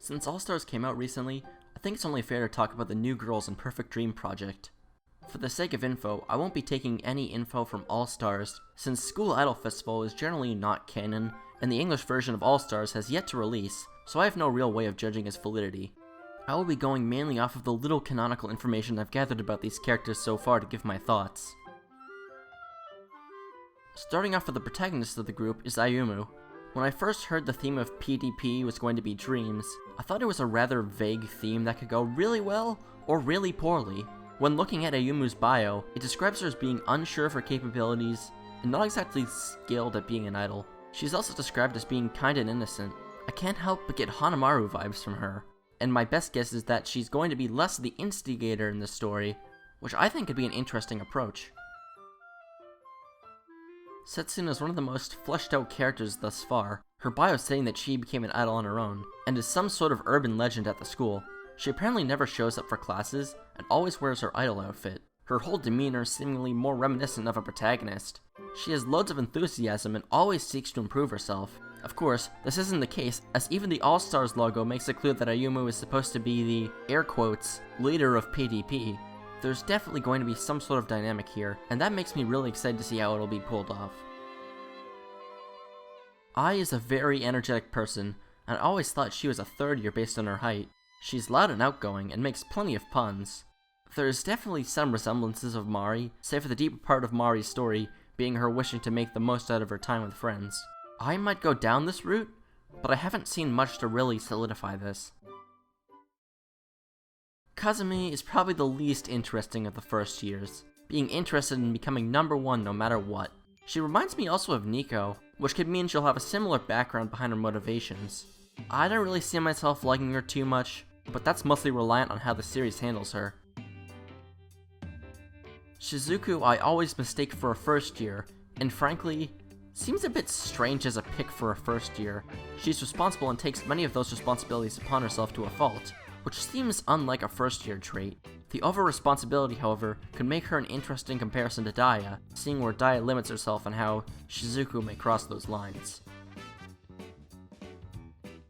Since All Stars came out recently, I think it's only fair to talk about the New Girls and Perfect Dream project. For the sake of info, I won't be taking any info from All Stars, since School Idol Festival is generally not canon, and the English version of All Stars has yet to release, so I have no real way of judging its validity. I will be going mainly off of the little canonical information I've gathered about these characters so far to give my thoughts. Starting off with the protagonist of the group is IUMU. When I first heard the theme of PDP was going to be dreams, I thought it was a rather vague theme that could go really well or really poorly. When looking at IUMU's bio, it describes her as being unsure of her capabilities and not exactly skilled at being an idol. She's also described as being kind and innocent. I can't help but get Hanamaru vibes from her, and my best guess is that she's going to be less the instigator in this story, which I think could be an interesting approach. Setsuna is one of the most fleshed out characters thus far, her bio saying that she became an idol on her own, and is some sort of urban legend at the school. She apparently never shows up for classes, and always wears her idol outfit. Her whole demeanor is seemingly more reminiscent of a protagonist. She has loads of enthusiasm and always seeks to improve herself. Of course, this isn't the case, as even the All-Stars logo makes it clear that IUMU is supposed to be the, air quotes, leader of PDP. There's definitely going to be some sort of dynamic here, and that makes me really excited to see how it'll be pulled off. Ai is a very energetic person, and I always thought she was a third year based on her height. She's loud and outgoing, and makes plenty of puns. There's definitely some resemblances of Mari, save for the deeper part of Mari's story being her wishing to make the most out of her time with friends. I might go down this route, but I haven't seen much to really solidify this. Kazumi is probably the least interesting of the first years, being interested in becoming number one no matter what. She reminds me also of Nico, which could mean she'll have a similar background behind her motivations. I don't really see myself liking her too much, but that's mostly reliant on how the series handles her. Shizuku I always mistake for a first year, and frankly, seems a bit strange as a pick for a first year. She's responsible and takes many of those responsibilities upon herself to a fault, which seems unlike a first year trait. The over-responsibility, however, could make her an interesting comparison to Daya, seeing where Daya limits herself and how Shizuku may cross those lines.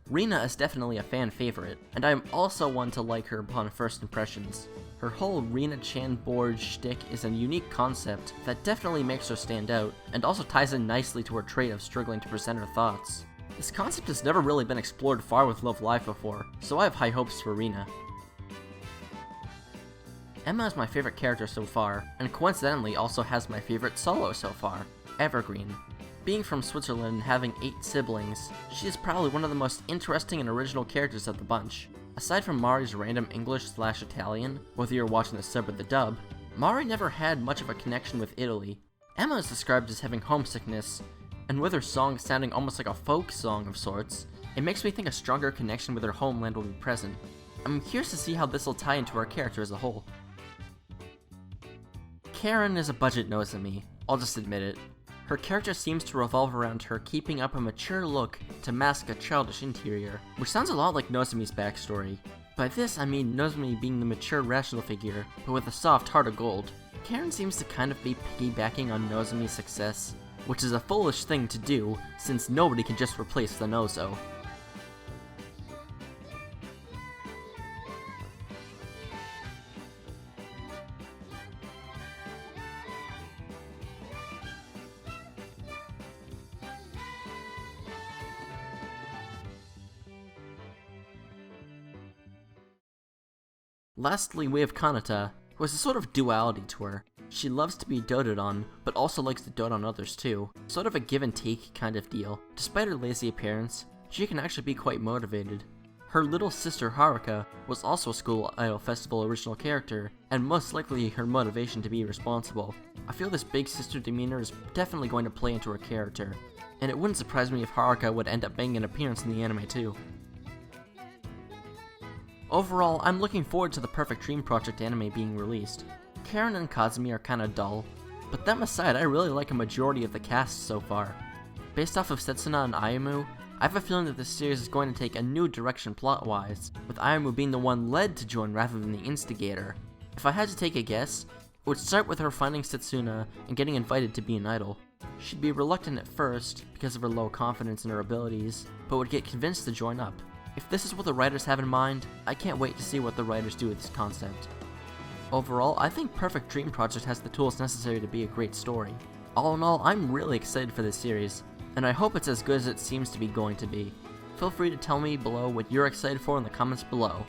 Rina is definitely a fan favorite, and I am also one to like her upon first impressions. Her whole Rina-chan board shtick is a unique concept that definitely makes her stand out, and also ties in nicely to her trait of struggling to present her thoughts. This concept has never really been explored far with Love Live before, so I have high hopes for Rina. Emma is my favorite character so far, and coincidentally also has my favorite solo so far, Evergreen. Being from Switzerland and having 8 siblings, she is probably one of the most interesting and original characters of the bunch. Aside from Mari's random English/Italian, whether you're watching the sub or the dub, Mari never had much of a connection with Italy. Emma is described as having homesickness, and with her song sounding almost like a folk song of sorts, it makes me think a stronger connection with her homeland will be present. I'm curious to see how this will tie into her character as a whole. Karen is a budget Nozomi, I'll just admit it. Her character seems to revolve around her keeping up a mature look to mask a childish interior, which sounds a lot like Nozomi's backstory. By this I mean Nozomi being the mature rational figure, but with a soft heart of gold. Karen seems to kind of be piggybacking on Nozomi's success, which is a foolish thing to do, since nobody can just replace the Nozo. Lastly, we have Kanata, who has a sort of duality to her. She loves to be doted on, but also likes to dote on others too. Sort of a give and take kind of deal. Despite her lazy appearance, she can actually be quite motivated. Her little sister Haruka was also a School Idol Festival original character, and most likely her motivation to be responsible. I feel this big sister demeanor is definitely going to play into her character, and it wouldn't surprise me if Haruka would end up making an appearance in the anime too. Overall, I'm looking forward to the Perfect Dream Project anime being released. Karen and Kazumi are kinda dull, but them aside, I really like a majority of the cast so far. Based off of Setsuna and IUMU, I have a feeling that this series is going to take a new direction plot-wise, with IUMU being the one led to join rather than the instigator. If I had to take a guess, it would start with her finding Setsuna and getting invited to be an idol. She'd be reluctant at first because of her low confidence in her abilities, but would get convinced to join up. If this is what the writers have in mind, I can't wait to see what the writers do with this concept. Overall, I think Perfect Dream Project has the tools necessary to be a great story. All in all, I'm really excited for this series, and I hope it's as good as it seems to be going to be. Feel free to tell me below what you're excited for in the comments below.